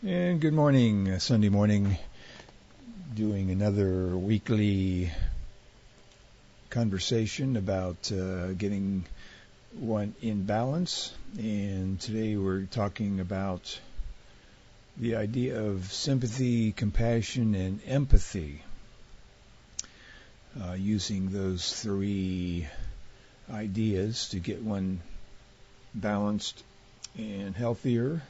And good morning, Sunday morning, doing another weekly conversation about getting one in balance. And today we're talking about the idea of sympathy, compassion, and empathy, using those three ideas to get one balanced and healthier,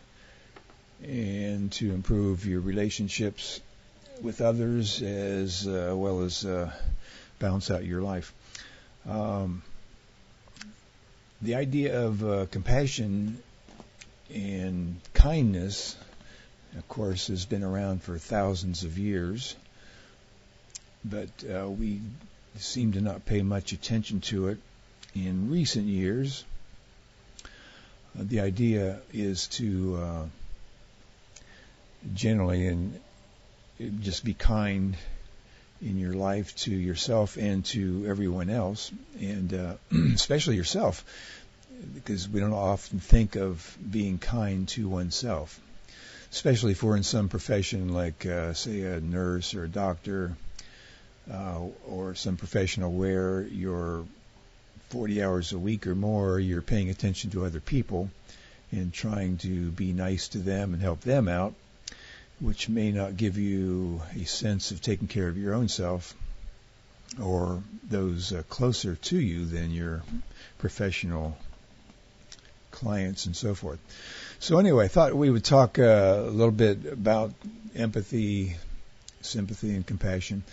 and to improve your relationships with others as well as balance out your life. The idea of compassion and kindness, of course, has been around for thousands of years, but we seem to not pay much attention to it in recent years. The idea is to generally and just be kind in your life to yourself and to everyone else, and especially yourself, because we don't often think of being kind to oneself, especially if we're in some profession like, say, a nurse or a doctor, or some professional where you're 40 hours a week or more, you're paying attention to other people and trying to be nice to them and help them out, which may not give you a sense of taking care of your own self or those closer to you than your professional clients and so forth. So anyway, I thought we would talk a little bit about empathy, sympathy, and compassion.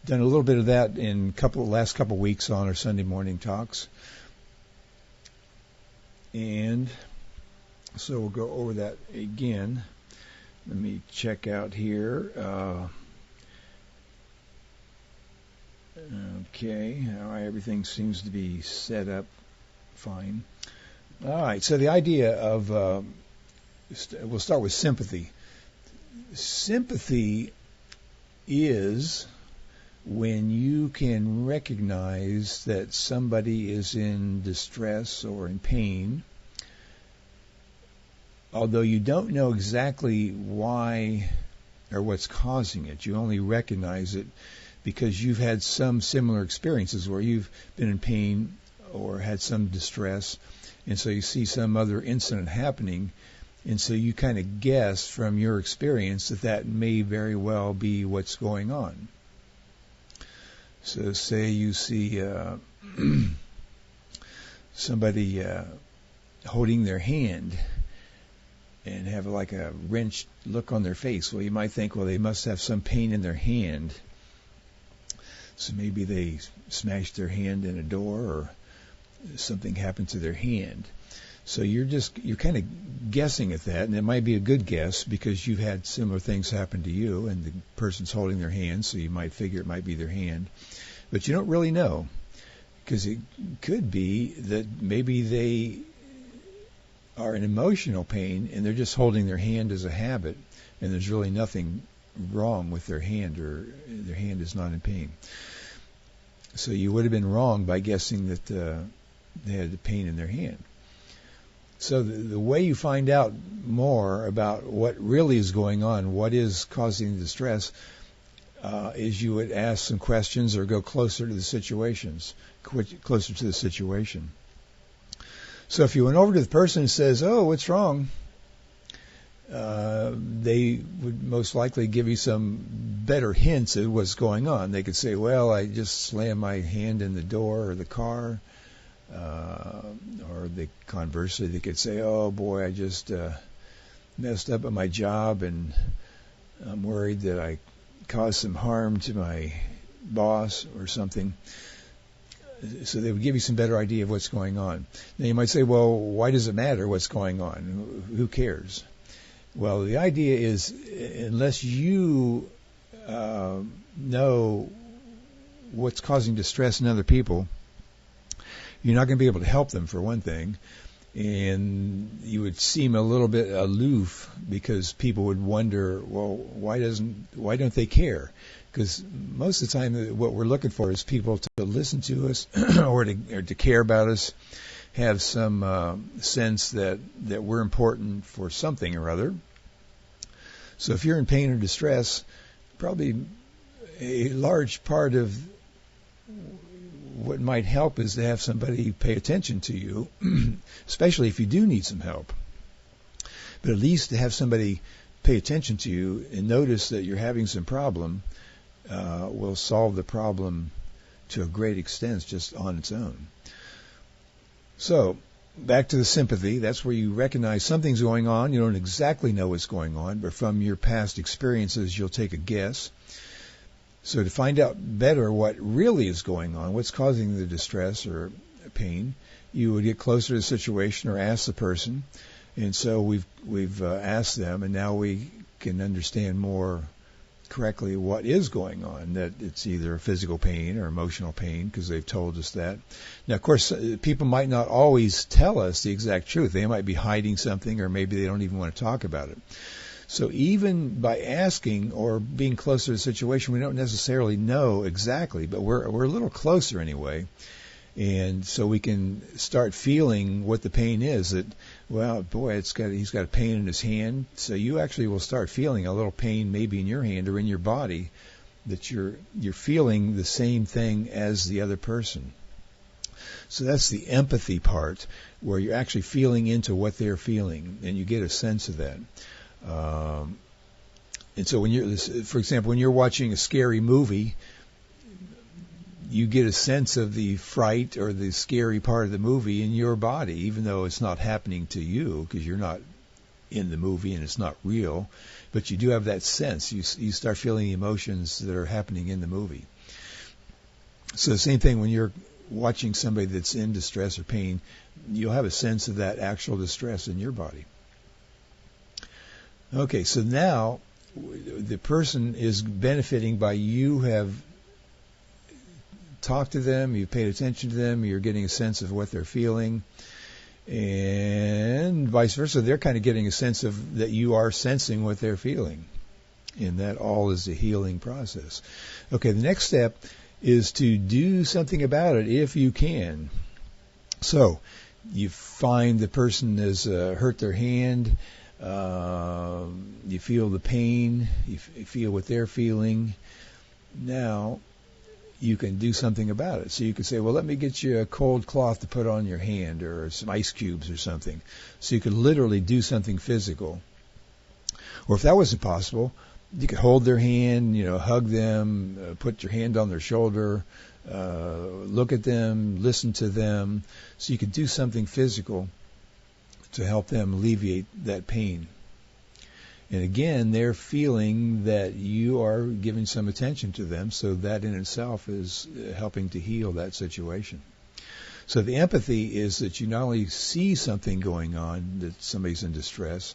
I've done a little bit of that in last couple weeks on our Sunday morning talks. And so we'll go over that again. Let me check out here. Okay, all right, everything seems to be set up fine. All right, so the idea of, we'll start with sympathy. Sympathy is when you can recognize that somebody is in distress or in pain, although you don't know exactly why or what's causing it. You only recognize it because you've had some similar experiences where you've been in pain or had some distress, and so you see some other incident happening, and so you kind of guess from your experience that may very well be what's going on. So say you see somebody holding their hand and have like a wrenched look on their face. Well, you might think, well, they must have some pain in their hand. So maybe they smashed their hand in a door or something happened to their hand. So you're kind of guessing at that, and it might be a good guess because you've had similar things happen to you, and the person's holding their hand, so you might figure it might be their hand. But you don't really know, because it could be that maybe they are in emotional pain and they're just holding their hand as a habit, and there's really nothing wrong with their hand, or their hand is not in pain. So you would have been wrong by guessing that they had the pain in their hand. So the way you find out more about what really is going on, what is causing the distress, is you would ask some questions or go closer to the situation. So if you went over to the person and says, "Oh, what's wrong?" They would most likely give you some better hints at what's going on. They could say, "Well, I just slammed my hand in the door or the car," or conversely, they could say, "Oh boy, I just messed up at my job, and I'm worried that I caused some harm to my boss or something." So they would give you some better idea of what's going on. Now you might say, well, why does it matter what's going on? Who cares? Well, the idea is, unless you know what's causing distress in other people, you're not going to be able to help them, for one thing. And you would seem a little bit aloof because people would wonder, well, why don't they care? Because most of the time what we're looking for is people to listen to us or to care about us, have some sense that we're important for something or other. So if you're in pain or distress, probably a large part of what might help is to have somebody pay attention to you, especially if you do need some help. But at least to have somebody pay attention to you and notice that you're having some problem will solve the problem to a great extent just on its own. So, back to the sympathy. That's where you recognize something's going on. You don't exactly know what's going on, but from your past experiences, you'll take a guess. So to find out better what really is going on, what's causing the distress or pain, you would get closer to the situation or ask the person. And so we've asked them, and now we can understand more correctly what is going on, that it's either physical pain or emotional pain, because they've told us that. Now, of course, people might not always tell us the exact truth. They might be hiding something, or maybe they don't even want to talk about it. So even by asking or being closer to the situation, we don't necessarily know exactly, but we're a little closer anyway. And so we can start feeling what the pain is. That, well, boy, he's got a pain in his hand. So you actually will start feeling a little pain maybe in your hand or in your body, that you're feeling the same thing as the other person. So that's the empathy part, where you're actually feeling into what they're feeling, and you get a sense of that. And so for example, when you're watching a scary movie, you get a sense of the fright or the scary part of the movie in your body, even though it's not happening to you because you're not in the movie and it's not real, but you do have that sense. You start feeling the emotions that are happening in the movie. So the same thing when you're watching somebody that's in distress or pain, you'll have a sense of that actual distress in your body. Okay, so now the person is benefiting by you have talked to them, you've paid attention to them, you're getting a sense of what they're feeling, and vice versa. They're kind of getting a sense of that you are sensing what they're feeling, and that all is a healing process. Okay, the next step is to do something about it if you can. So you find the person has hurt their hand, you feel the pain, you feel what they're feeling. Now you can do something about it. So you could say, well, let me get you a cold cloth to put on your hand, or some ice cubes or something. So you could literally do something physical. Or if that wasn't possible, you could hold their hand, hug them, put your hand on their shoulder, look at them, listen to them. So you could do something physical to help them alleviate that pain. And again, they're feeling that you are giving some attention to them, so that in itself is helping to heal that situation. So the empathy is that you not only see something going on, that somebody's in distress,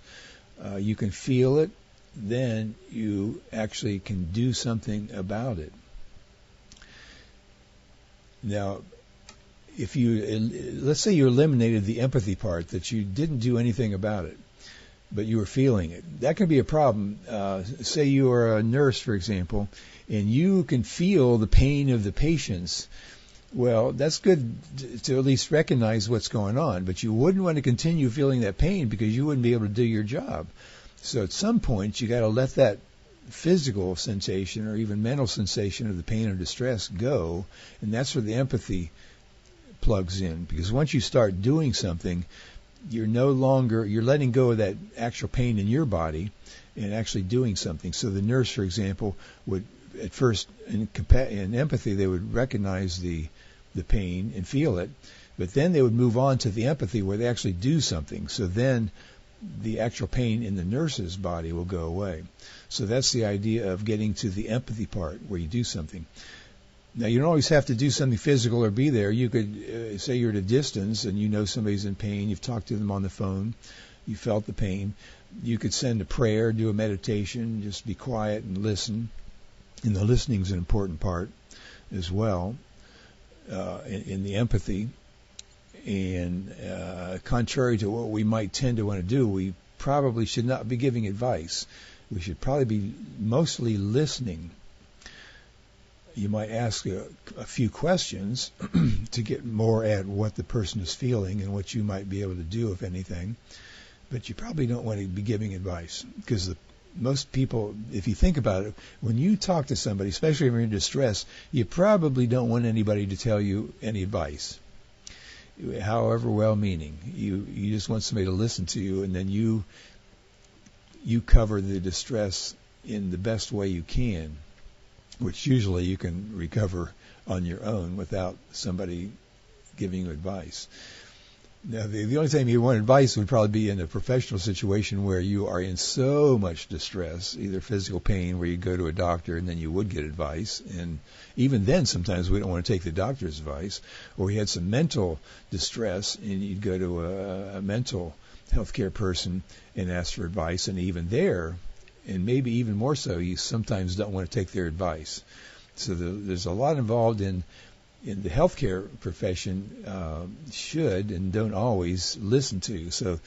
you can feel it, then you actually can do something about it. Now, let's say you eliminated the empathy part, that you didn't do anything about it, but you were feeling it. That can be a problem. Say you are a nurse, for example, and you can feel the pain of the patients. Well, that's good to at least recognize what's going on, but you wouldn't want to continue feeling that pain because you wouldn't be able to do your job. So at some point, you got to let that physical sensation or even mental sensation of the pain or distress go, and that's where the empathy plugs in. Because once you start doing something, you're letting go of that actual pain in your body and actually doing something. So the nurse, for example, would at first, in empathy, they would recognize the pain and feel it, but then they would move on to the empathy where they actually do something. So then the actual pain in the nurse's body will go away. So that's the idea of getting to the empathy part where you do something. Now, you don't always have to do something physical or be there. You could say you're at a distance and you know somebody's in pain. You've talked to them on the phone. You felt the pain. You could send a prayer, do a meditation, just be quiet and listen. And the listening is an important part as well in the empathy. And contrary to what we might tend to want to do, we probably should not be giving advice. We should probably be mostly listening. You might ask a few questions to get more at what the person is feeling and what you might be able to do, if anything. But you probably don't want to be giving advice, because most people, if you think about it, when you talk to somebody, especially when you're in distress, you probably don't want anybody to tell you any advice, however well-meaning. You just want somebody to listen to you, and then you cover the distress in the best way you can, which usually you can recover on your own without somebody giving you advice. Now, the only time you want advice would probably be in a professional situation where you are in so much distress, either physical pain where you go to a doctor and then you would get advice. And even then, sometimes we don't want to take the doctor's advice. Or you had some mental distress and you'd go to a mental healthcare person and ask for advice. And even there, and maybe even more so, you sometimes don't want to take their advice. So there's a lot involved in the healthcare profession should and don't always listen to. So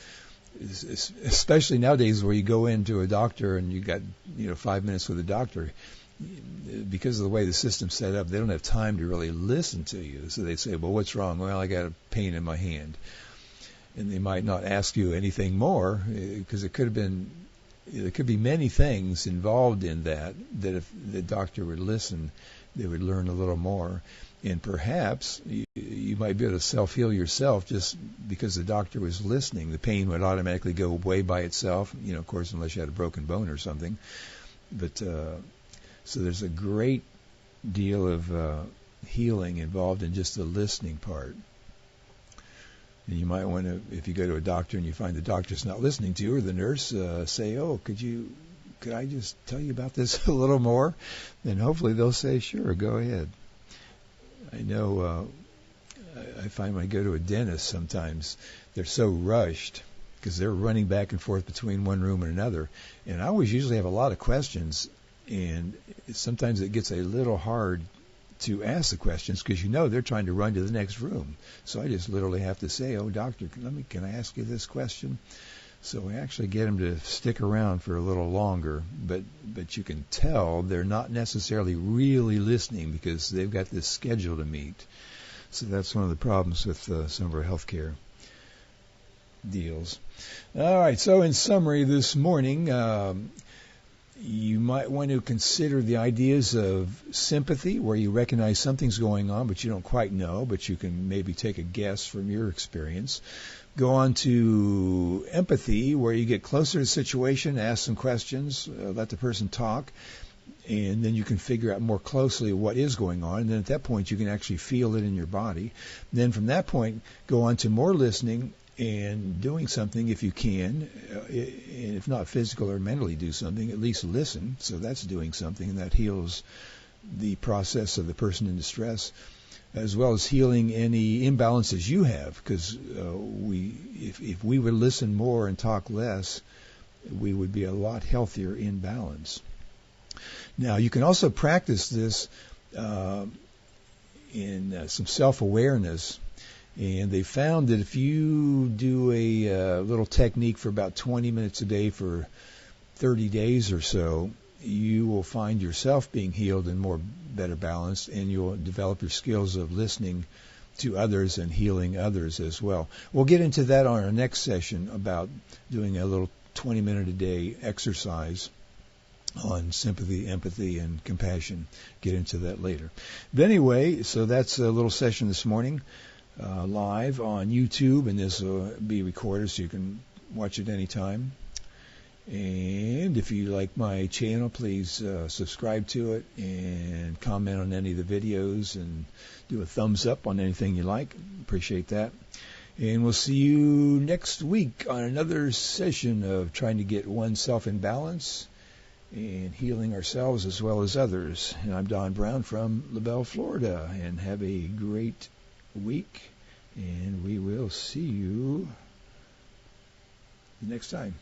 especially nowadays where you go into a doctor and you got 5 minutes with a doctor, because of the way the system's set up, they don't have time to really listen to you. So they say, well, what's wrong? Well, I got a pain in my hand. And they might not ask you anything more because there could be many things involved in that if the doctor would listen, they would learn a little more. And perhaps you might be able to self-heal yourself just because the doctor was listening. The pain would automatically go away by itself, of course, unless you had a broken bone or something. But so there's a great deal of healing involved in just the listening part. And you might want to, if you go to a doctor and you find the doctor's not listening to you, or the nurse, say, oh, could I just tell you about this a little more? Then hopefully they'll say, sure, go ahead. I know I find when I go to a dentist sometimes they're so rushed because they're running back and forth between one room and another. And I always usually have a lot of questions, and sometimes it gets a little hard to ask the questions because they're trying to run to the next room. So I just literally have to say, oh, doctor, can I ask you this question? So I actually get them to stick around for a little longer, but you can tell they're not necessarily really listening because they've got this schedule to meet. So that's one of the problems with some of our healthcare deals. All right, so in summary this morning, you might want to consider the ideas of sympathy, where you recognize something's going on, but you don't quite know, but you can maybe take a guess from your experience. Go on to empathy, where you get closer to the situation, ask some questions, let the person talk, and then you can figure out more closely what is going on. And then at that point, you can actually feel it in your body. And then from that point, go on to more listening and doing something if you can, and if not physical or mentally do something, at least listen. So that's doing something, and that heals the process of the person in distress, as well as healing any imbalances you have, because if we would listen more and talk less, we would be a lot healthier in balance. Now, you can also practice this in some self-awareness, and they found that if you do a little technique for about 20 minutes a day for 30 days or so, you will find yourself being healed and better balanced, and you'll develop your skills of listening to others and healing others as well. We'll get into that on our next session about doing a little 20-minute-a-day exercise on sympathy, empathy, and compassion. Get into that later. But anyway, so that's a little session this morning, live on YouTube, and this will be recorded so you can watch it anytime. And if you like my channel, please subscribe to it and comment on any of the videos and do a thumbs up on anything you like. Appreciate that. And we'll see you next week on another session of trying to get oneself in balance and healing ourselves as well as others. And I'm Don Browne from LaBelle, Florida. And have a great week. And we will see you next time.